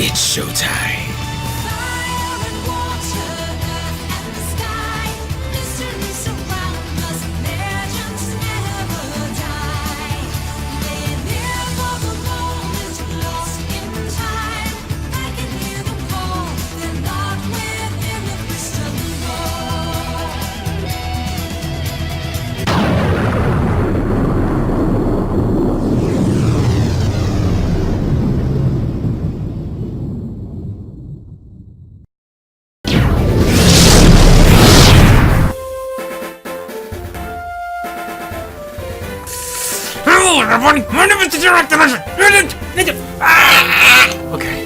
It's showtime. Hello everyone, my name is the Director. Okay.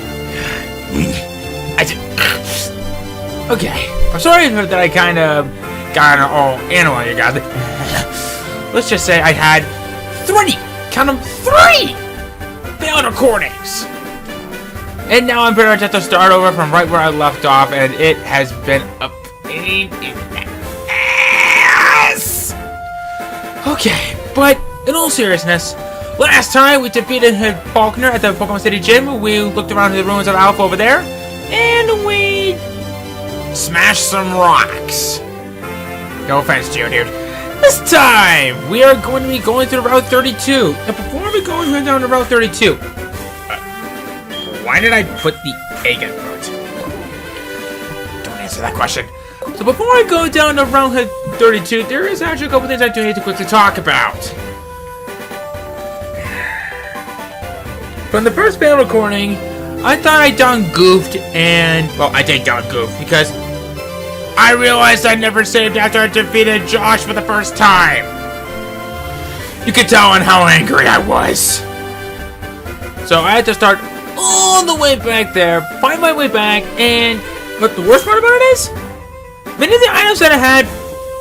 Okay. I'm sorry that I kind of got all animal you guys. Let's just say I had 3, count them, 3 failed recordings. And now I'm pretty much at to start over from right where I left off, and it has been a pain in the ass. Okay, but in all seriousness, last time we defeated Faulkner at the Pokemon City Gym. We looked around the ruins of Alpha over there, and we smashed some rocks. No offense to you, dude. This time, we are going to be going through Route 32. And before we go down to Route 32, why did I put the egg in front? Don't answer that question. So before I go down to Route 32, there is actually a couple things I do need to quickly talk about. From the first failed recording, I thought I done goofed, and, well, I did done goof, because I realized I never saved after I defeated Josh for the first time. You could tell on how angry I was. So I had to start all the way back there, find my way back, and, but the worst part about it is, many of the items that I had,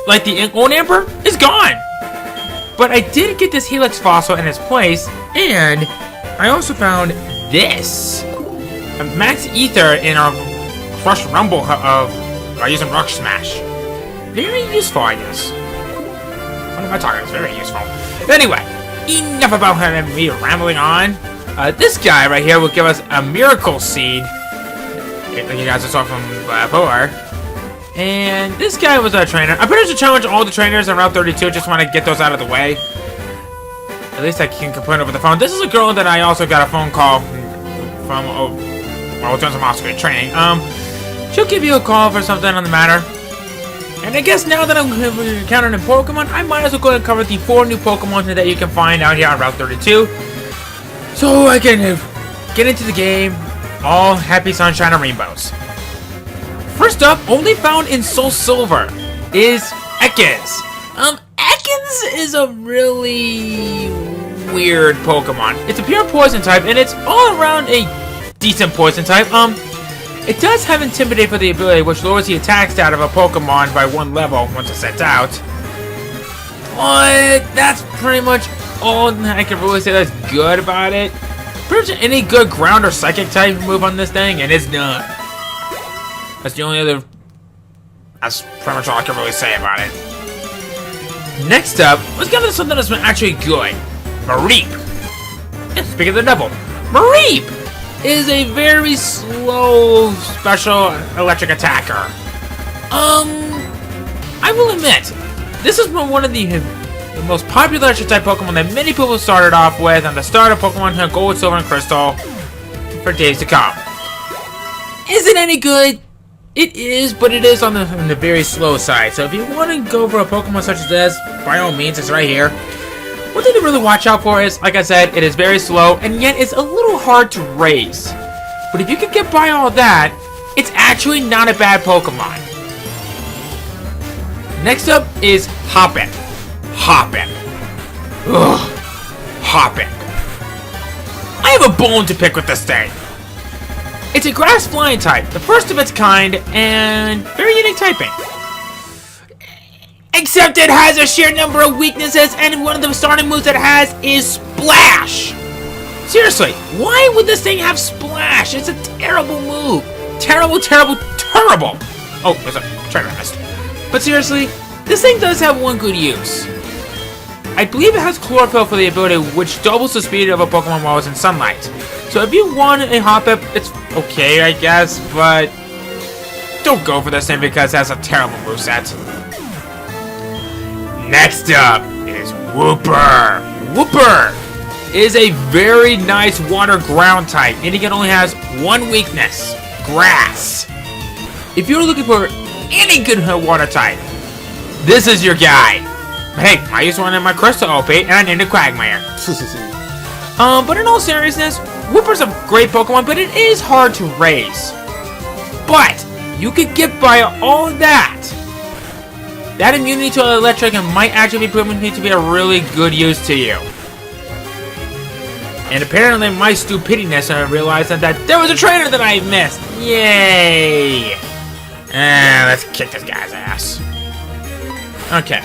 like the Gold Amber, is gone. But I did get this Helix fossil in its place, and I also found this. A max ether in our Crush Rumble by using Rock Smash. Very useful, I guess. What am I talking about? It's very useful. Anyway, enough about me rambling on. This guy right here will give us a Miracle Seed. Like you guys saw from before. And this guy was a trainer. I'm pretty sure to challenge all the trainers on Route 32. Just want to get those out of the way. At least I can complain over the phone. This is a girl that I also got a phone call from, well, doing some off-screen training. She'll give you a call for something on the matter. And I guess now that I'm encountering a Pokemon, I might as well go ahead and cover the 4 new Pokemon that you can find out here on Route 32. So I can get into the game, all happy sunshine and rainbows. First up, only found in Soul Silver, is Ekans. Ekans is a really weird Pokemon. It's a pure poison type, and it's all around a decent poison type. It does have Intimidate for the ability, which lowers the attack stat of a Pokemon by 1 level once it's sent out. But that's pretty much all I can really say that's good about it. Pretty much any good ground or psychic type move on this thing, and it's done. That's the only other. That's pretty much all I can really say about it. Next up, let's get into something that's been actually good. Mareep. Yeah, speaking of the devil, Mareep is a very slow special electric attacker. I will admit, this is one of the most popular electric type Pokemon that many people started off with on the start of Pokemon Gold, Silver, and Crystal for days to come. Is it any good? It is, but it is on the very slow side. So if you want to go for a Pokemon such as this, by all means, it's right here. One thing to really watch out for is, like I said, it is very slow, and yet it's a little hard to raise. But if you can get by all that, it's actually not a bad Pokemon. Next up is Hoppin. Hoppin. Ugh. Hoppin. I have a bone to pick with this thing. It's a grass flying type, the first of its kind, and very unique typing. Except it has a sheer number of weaknesses, and one of the starting moves it has is Splash! Seriously, why would this thing have Splash? It's a terrible move. Terrible, terrible, terrible! Oh, there's a trainer missed. But seriously, this thing does have one good use. I believe it has chlorophyll for the ability which doubles the speed of a Pokemon while it's in sunlight. So if you want a Hoppip, it's okay, I guess, but don't go for this thing because it has a terrible moveset. Next up is Wooper. Wooper is a very nice water ground type, and it only has one weakness, grass. If you're looking for any good water type, this is your guy. But hey, I used one in my Crystal OP, and I named it Quagmire. But in all seriousness, Wooper's a great Pokemon, but it is hard to raise. But you could get by all that. That immunity to electric might actually be proven to be a really good use to you. And apparently my stupidness, I realized that there was a trainer that I missed. Yay! Let's kick this guy's ass. Okay.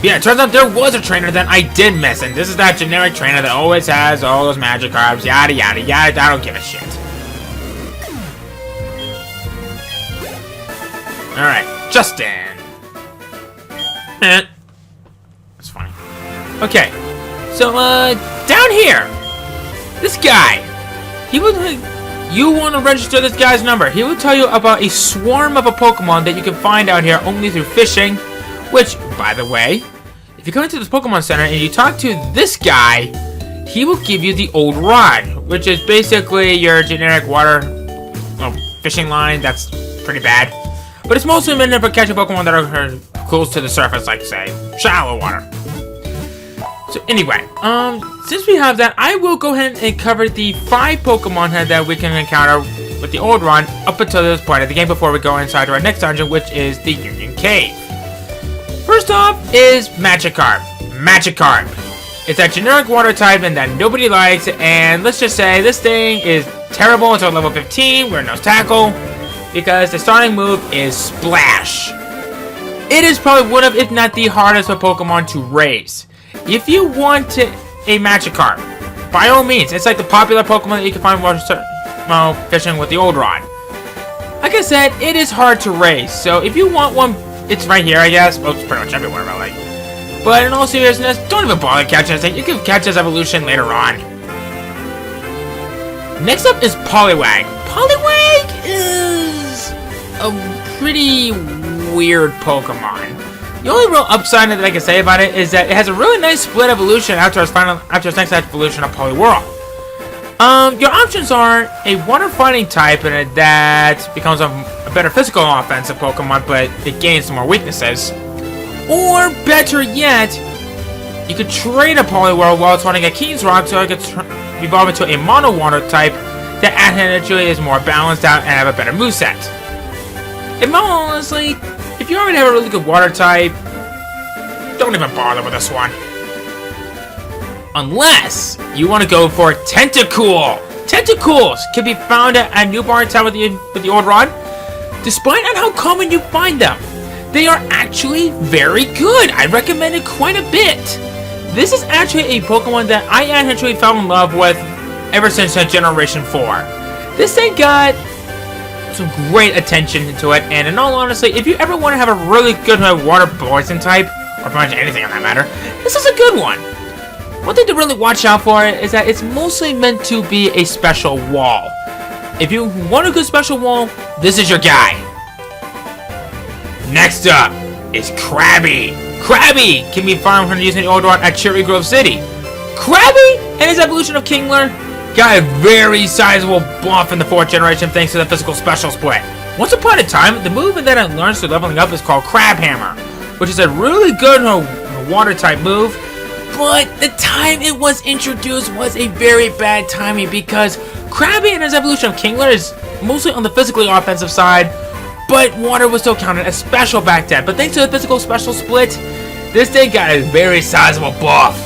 Yeah, it turns out there was a trainer that I did miss, and this is that generic trainer that always has all those Magikarps, yada yada yada. I don't give a shit. Alright, Justin. That's funny. Okay, so, down here, this guy, he would, you want to register this guy's number. He will tell you about a swarm of a Pokemon that you can find out here only through fishing, which, by the way, if you come into this Pokemon Center and you talk to this guy, he will give you the old rod, which is basically your generic water fishing line. That's pretty bad. But it's mostly meant for catching Pokemon that are close to the surface, like, say, shallow water. So anyway, since we have that, I will go ahead and cover the 5 Pokemon that we can encounter with the old run up until this point of the game before we go inside to our next dungeon, which is the Union Cave. First off is Magikarp. Magikarp. It's that generic water type and that nobody likes, and let's just say this thing is terrible until level 15, where it knows Tackle, because the starting move is Splash. It is probably one of, if not the hardest of Pokemon to raise. If you want a Magikarp, by all means, it's like the popular Pokemon that you can find while fishing with the old rod. Like I said, it is hard to raise, so if you want one, it's right here, I guess. Well, it's pretty much everywhere, really. But in all seriousness, don't even bother catching this thing. You can catch this evolution later on. Next up is Poliwag. Poliwag is a pretty weird Pokemon. The only real upside that I can say about it is that it has a really nice split evolution after its next evolution of Poliwhirl. Your options are a water fighting type and that becomes a better physical offensive Pokemon, but it gains some more weaknesses. Or better yet, you could trade a Poliwhirl while it's running a Keen's Rock so it could evolve into a mono water type that actually is more balanced out and have a better moveset. And more honestly, if you already have a really good water type, don't even bother with this one. Unless you want to go for Tentacool. Tentacools can be found at Newborn Town with the old rod. Despite on how common you find them, they are actually very good. I recommend it quite a bit. This is actually a Pokemon that I actually fell in love with ever since Generation 4. This thing got some great attention to it, and in all honesty, if you ever want to have a really good water poison type, or pretty much anything on that matter, this is a good one. One thing to really watch out for is that it's mostly meant to be a special wall. If you want a good special wall, this is your guy. Next up is Krabby. Krabby can be found when using the old rod at Cherry Grove City. Krabby and his evolution of Kingler got a very sizable buff in the 4th generation thanks to the physical special split. Once upon a time, the move that it learns through leveling up is called Crab Hammer, which is a really good water type move, but the time it was introduced was a very bad timing because Krabby and his evolution of Kingler is mostly on the physically offensive side, but water was still counted as special back then. But thanks to the physical special split, this thing got a very sizable buff.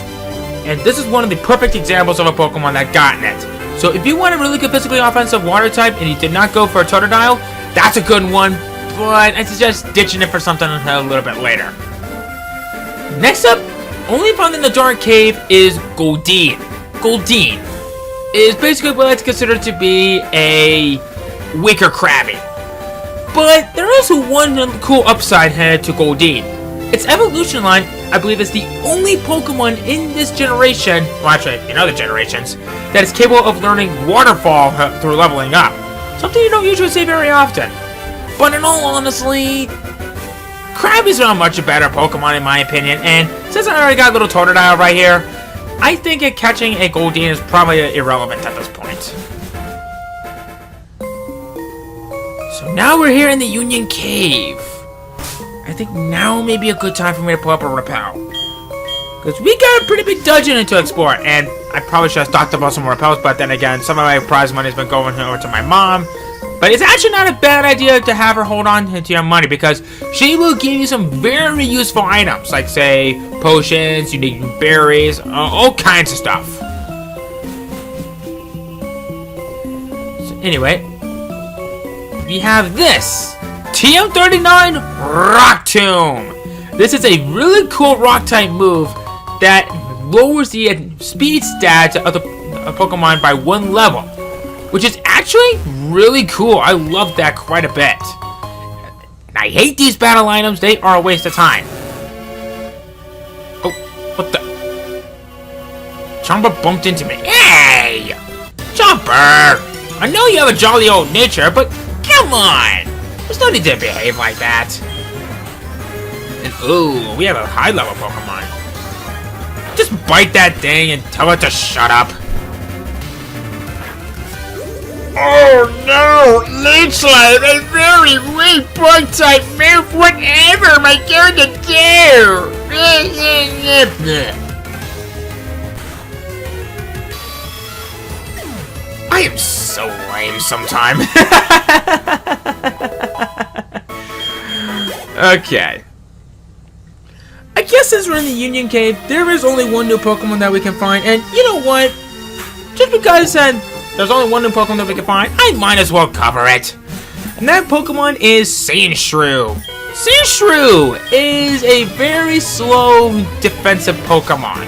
And this is one of the perfect examples of a Pokemon that gotten it. So if you want a really good physically offensive water type and you did not go for a Totodile, that's a good one, but I suggest ditching it for something a little bit later. Next up, only found in the Dark Cave is Goldeen. Goldeen is basically what it's considered to be a weaker Krabby. But there is one cool upside headed to Goldeen. Its evolution line I believe is the only Pokemon in this generation, well actually in other generations, that is capable of learning Waterfall through leveling up. Something you don't usually see very often. But in all honesty, Krabby's not much a better Pokemon in my opinion, and since I already got a little Totodile right here, I think catching a Goldeen is probably irrelevant at this point. So now we're here in the Union Cave. I think now may be a good time for me to pull up a Repel. Because we got a pretty big dungeon to explore, and I probably should have stocked up on some Repels, but then again, some of my prize money has been going over to my mom. But it's actually not a bad idea to have her hold on to your money, because she will give you some very useful items, like say, potions, unique berries, all kinds of stuff. So anyway, we have this TM39 Rock Tomb. This is a really cool rock type move that lowers the speed stats of the Pokemon by 1 level, which is actually really cool. I love that quite a bit. And I hate these battle items. They are a waste of time. Oh, what the? Chomper bumped into me. Hey! Chomper! I know you have a jolly old nature, but come on! There's no need to behave like that. And ooh, we have a high level Pokemon. Just bite that thing and tell it to shut up. Oh no! Leechlight, a very weak bug type move. Whatever am I going to do? I am so lame sometime. Okay. I guess since we're in the Union Cave, there is only one new Pokemon that we can find, and you know what? Just because there's only one new Pokemon that we can find, I might as well cover it. And that Pokemon is Sandshrew. Sandshrew is a very slow defensive Pokemon.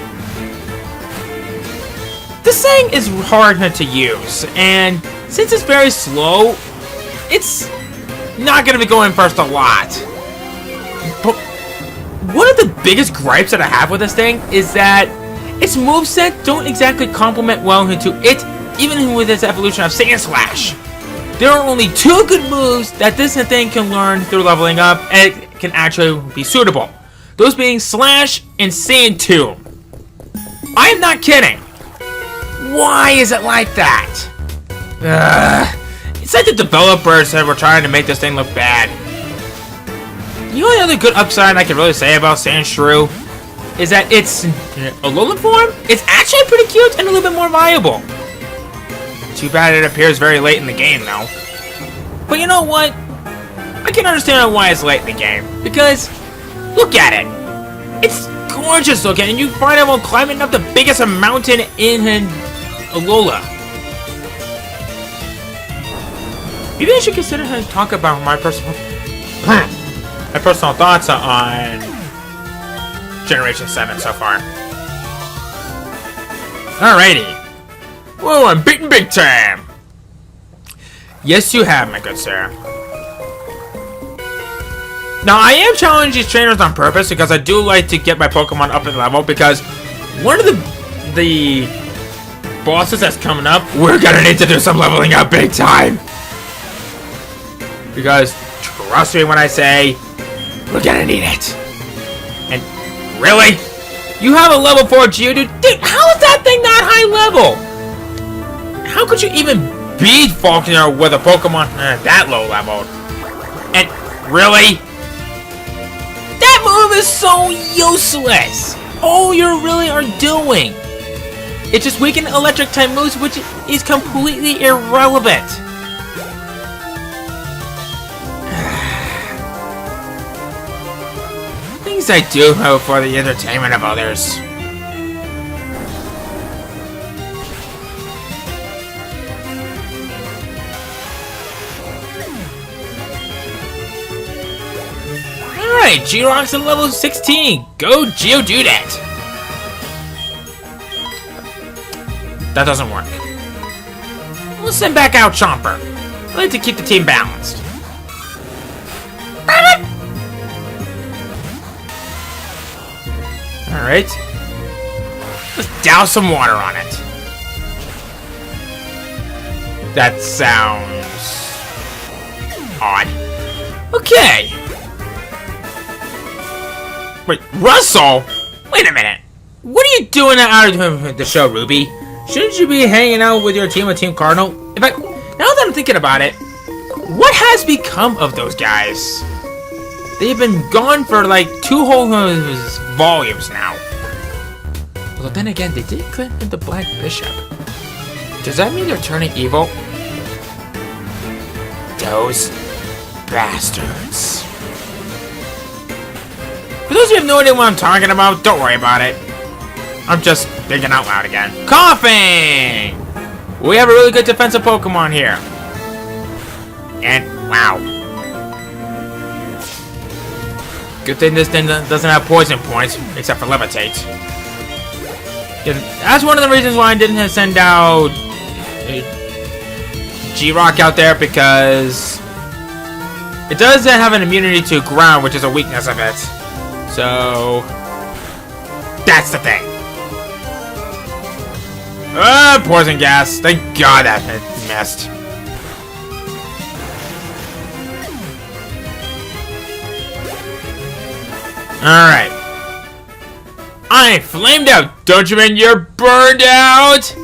This thing is hard to use, and since it's very slow, it's not going to be going first a lot. But one of the biggest gripes that I have with this thing is that its moveset don't exactly complement well into it, even with its evolution of Sand Slash. There are only 2 good moves that this thing can learn through leveling up, and it can actually be suitable. Those being Slash and Sand Tomb. I am not kidding. Why is it like that? It's like the developers said we're trying to make this thing look bad. The only other good upside I can really say about Sandshrew is that it's Alolan form. It's actually pretty cute and a little bit more viable. Too bad it appears very late in the game, though. But you know what? I can understand why it's late in the game. Because, look at it. It's gorgeous looking, and you find it while climbing up the biggest mountain in Alola. Maybe I should consider how to talk about my personal thoughts on Generation 7 so far. Alrighty. Whoa, I'm beaten big time! Yes, you have, my good sir. Now, I am challenging these trainers on purpose because I do like to get my Pokemon up in level, because one of the bosses that's coming up, we're gonna need to do some leveling up big time! Because, trust me when I say, we're gonna need it. And, really? You have a level 4 Geodude? Dude, how is that thing not high level? How could you even beat Faulkner with a Pokemon that low level? And, really? That move is so useless! All you really are doing. It's just weaken electric type moves, which is completely irrelevant. Things I do for the entertainment of others. Alright, G-Rock's at level 16. Go Geodude it. That doesn't work. We'll send back out Chomper. I like to keep the team balanced. Alright. Let's douse some water on it. That sounds odd. Okay. Wait, Russell? Wait a minute. What are you doing out of the show, Ruby? Shouldn't you be hanging out with your team with Team Cardinal? In fact, now that I'm thinking about it, what has become of those guys? They've been gone for like 2 whole volumes now. Well, then again, they did click the Black Bishop. Does that mean they're turning evil? Those bastards. For those of you who have no idea what I'm talking about, don't worry about it. I'm just thinking out loud again. Coughing! We have a really good defensive Pokemon here. And, wow. Good thing this thing doesn't have poison points, except for Levitate. Yeah, that's one of the reasons why I didn't send out G-Rock out there, because it does have an immunity to ground, which is a weakness of it. So, that's the thing. Poison gas. Thank God that it missed. Alright. I flamed out. Don't you mean you're burned out?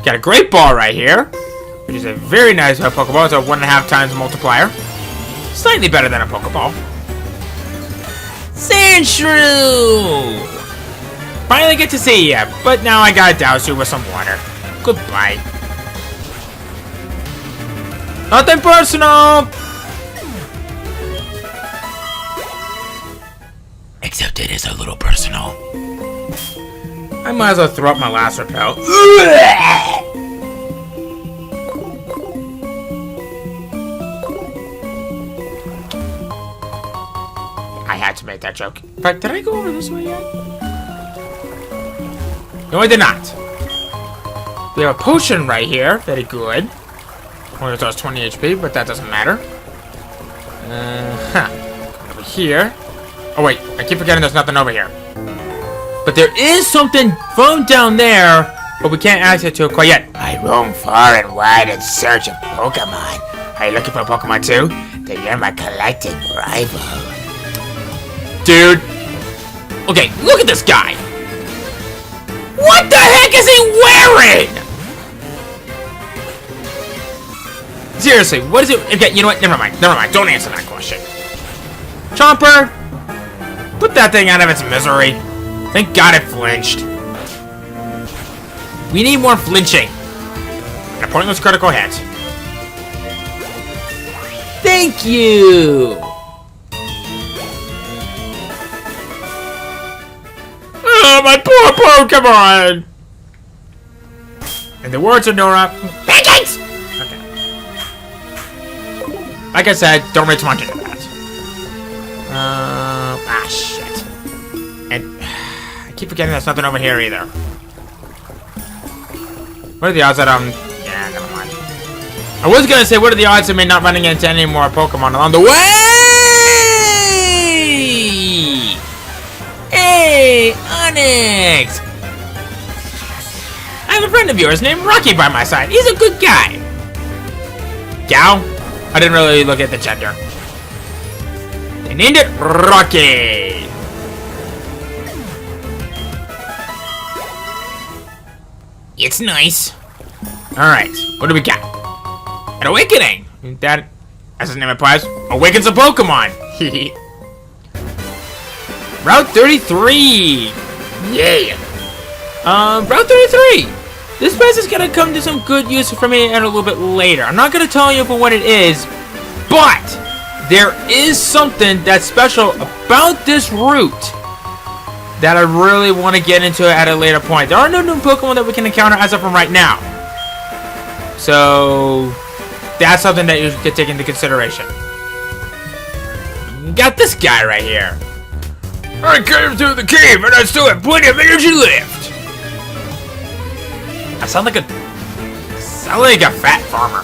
Got a great ball right here, which is a very nice Pokeball. It's a 1.5 times multiplier. Slightly better than a Pokeball. Sandshrew! Finally get to see ya, but now I gotta douse you with some water. Goodbye. Nothing personal! Except it is a little personal. I might as well throw up my last repel. I had to make that joke. In fact, did I go over this way yet? No, I did not. We have a potion right here. Very good. Only does 20 HP, but that doesn't matter. Over here. Oh, wait. I keep forgetting there's nothing over here. But there is something from down there, but we can't access to it quite yet. I roam far and wide in search of Pokemon. Are you looking for a Pokemon too? Then you're my collecting rival. Dude. Okay, look at this guy. What the heck is he wearing? Seriously, what is it? Okay, you know what? Never mind. Never mind. Don't answer that question. Chomper, put that thing out of its misery. Thank God it flinched. We need more flinching. And a pointless critical hit. Thank you. Oh, my poor Pokemon! In the words of Nora, vengeance! Okay. Like I said, don't read too much into that. Shit. And I keep forgetting there's nothing over here either. What are the odds that yeah, never mind. I was gonna say, what are the odds of me not running into any more Pokemon along the way? Hey, Onyx! I have a friend of yours named Rocky by my side. He's a good guy. Gal? I didn't really look at the gender. They named it Rocky. It's nice. Alright, what do we got? An awakening! That, as his name implies, awakens a Pokemon! Route 33! Yeah! Route 33! This place is gonna come to some good use for me a little bit later. I'm not gonna tell you for what it is, but there is something that's special about this route that I really want to get into at a later point. There are no new Pokemon that we can encounter as of from right now. So that's something that you could take into consideration. You got this guy right here. I came through the cave and I still have plenty of energy left. I sound like a fat farmer.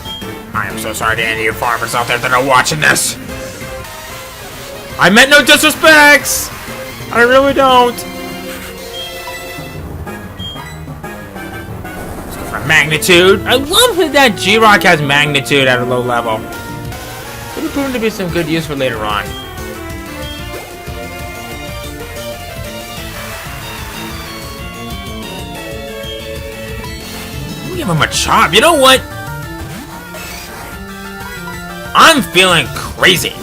I am so sorry to any of you farmers out there that are watching this. I meant no disrespects. I really don't. Let's go for magnitude. I love that G-Rock has magnitude at a low level. Could have proven to be some good use for later on. Give him a chop. You know what? I'm feeling crazy.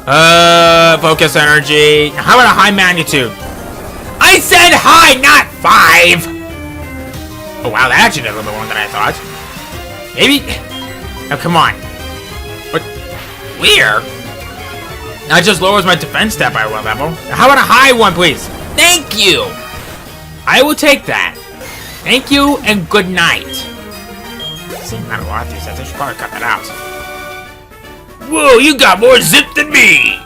Focus energy. How about a high magnitude? I said high, not 5. Oh wow, that actually did a little bit more than I thought. Maybe. Oh come on. What? Where? That just lowers my defense stat by 1 level. How about a high one, please? Thank you. I will take that. Thank you and good night. Not a lot of these sets. I should probably cut that out. Whoa, you got more zip than me!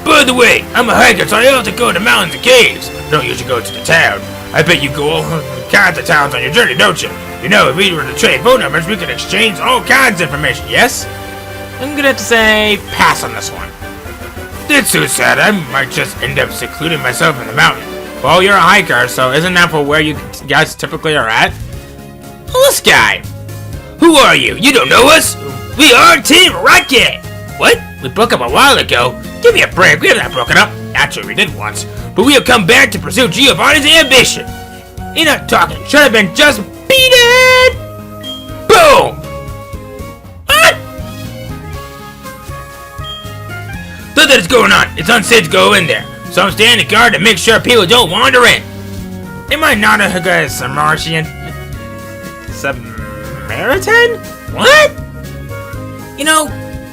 By the way, I'm a hiker, so I have to go to mountains and caves. I don't usually go to the town. I bet you go all kinds of towns on your journey, don't you? You know, if we were to trade phone numbers, we could exchange all kinds of information, yes? I'm gonna have to say pass on this one. That's so sad. I might just end up secluding myself in the mountain. Well, you're a hiker, so isn't that for where you guys typically are at? Well, this guy. Who are you? You don't know us? We are Team Rocket. What? We broke up a while ago. Give me a break. We have not broken up. Actually, we did once. But we have come back to pursue Giovanni's ambition. You're not talking. Should have been just beat it. Boom. What? Something's going on. It's unsafe to go in there. So I'm standing guard to make sure people don't wander in. Am I not a Samaritan? Samaritan? What? You know,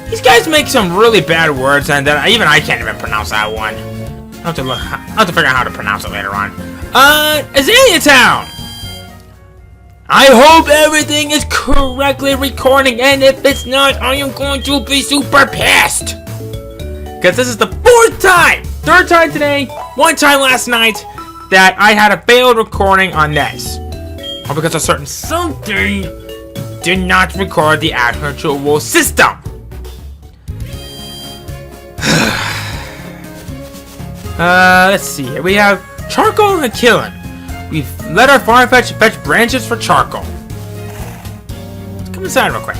these guys make some really bad words, and even I can't even pronounce that one. I'll have to figure out how to pronounce it later on. Azalea Town! I hope everything is correctly recording, and if it's not, I am going to be super pissed. Because this is the 4th time! 3rd time today, 1 time last night, that I had a failed recording on this. All because a certain something did not record the actual system. Let's see here. We have charcoal and a kiln. We've let our farm fetch branches for charcoal. Let's come inside real quick.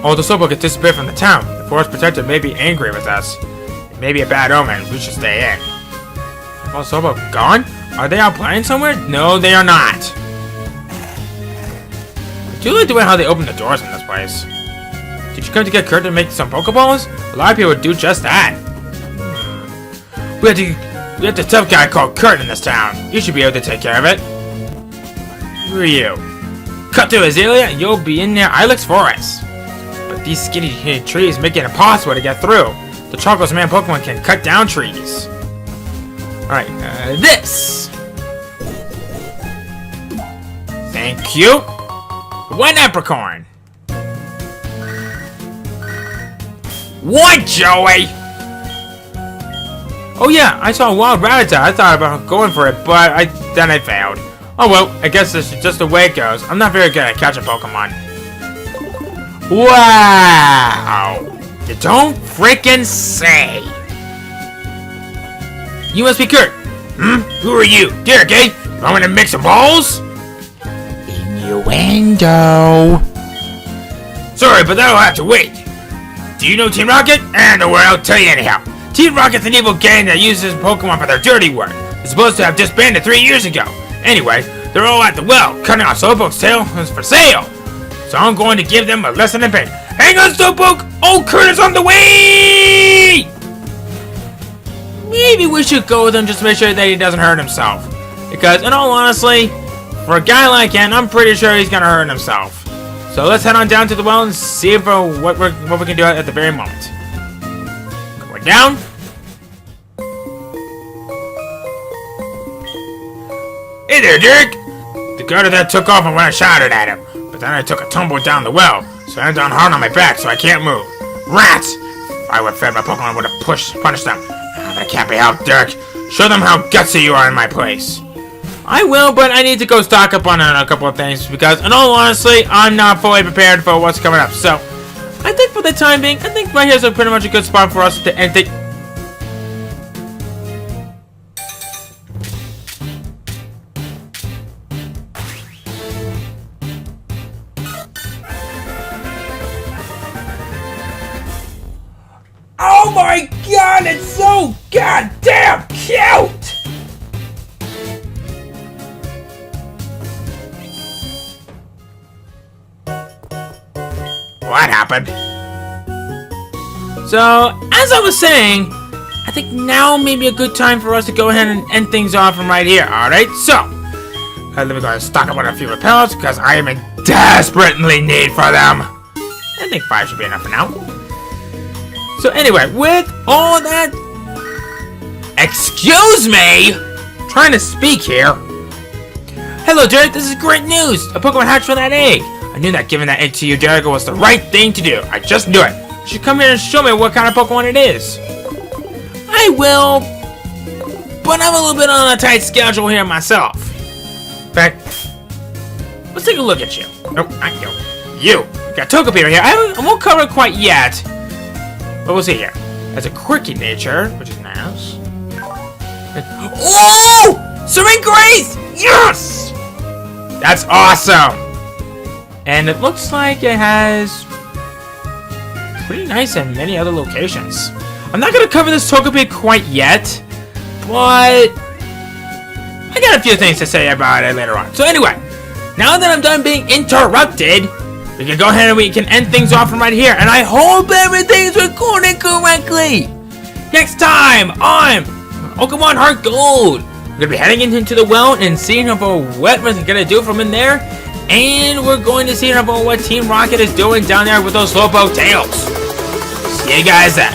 Oh, the slowpoke has disappeared from the town. The forest protector may be angry with us. It may be a bad omen. We should stay in. Oh, slowpoke gone? Are they out playing somewhere? No, they are not. I do like the way how they open the doors in this place. Did you come to get Kurt to make some Pokeballs? A lot of people would do just that. We have the tough guy called Kurt in this town. You should be able to take care of it. Who are you? Cut through Azalea and you'll be in their Ilex Forest. But these skinny trees make it impossible to get through. The Chocolate Man Pokemon can cut down trees. Alright, this! Thank you! 1 apricorn! What, Joey? Oh yeah, I saw a wild Rattata. I thought about going for it, but then I failed. Oh well, I guess this is just the way it goes. I'm not very good at catching Pokemon. Wow! You don't freaking say! You must be Kurt. Who are you? Derek, eh? You want me to mix some balls? Innuendo. Sorry, but that'll have to wait. Do you know Team Rocket? No, well, I'll tell you anyhow. Team Rocket's an evil gang that uses Pokemon for their dirty work. They're supposed to have disbanded 3 years ago. Anyway, they're all at the well, cutting off Slowpoke's tail for sale. So I'm going to give them a lesson in pain. Hang on, Slowpoke! Old Kurt is on the way! Maybe we should go with him just to make sure that he doesn't hurt himself. Because, in all honesty, for a guy like him, I'm pretty sure he's gonna hurt himself. So let's head on down to the well and see if, what we can do at the very moment. Going down. Hey there, Derek! The guard of that took off when I shouted at him. But then I took a tumble down the well, so I landed on hard on my back so I can't move. Rats! If I would have fed my Pokemon, I would have punished them. But I can't be helped, Derek. Show them how gutsy you are in my place. I will, but I need to go stock up on a couple of things because, in all honesty, I'm not fully prepared for what's coming up. So, I think for the time being, I think right here's pretty much a good spot for us to end it. Oh my god, it's so goddamn cute! What happened? So, as I was saying, I think now may be a good time for us to go ahead and end things off from right here, alright? So, let me go ahead and stock up on a few repellents, because I am in desperately need for them. I think 5 should be enough for now. So anyway, with all that... Excuse me! I'm trying to speak here. Hello, Derek, this is great news! A Pokemon hatched from that egg! I knew that giving that egg to you, Derek, was the right thing to do. I just knew it. You should come here and show me what kind of Pokemon it is. I will, but I'm a little bit on a tight schedule here myself. In fact, let's take a look at you. Nope, not you. You got Togepi here. I won't cover it quite yet. But we'll see here. Has a quirky nature, which is nice. Oh! Serene Grace! Yes! That's awesome! And it looks like it has pretty nice in many other locations. I'm not going to cover this Togepi quite yet, but I got a few things to say about it later on. So anyway, now that I'm done being interrupted, we can go ahead and we can end things off from right here. And I hope everything's recorded correctly. Next time on Pokemon HeartGold, we're going to be heading into the well and seeing about what we're going to do from in there. And we're going to see about what Team Rocket is doing down there with those Slowpoke tails. See you guys then.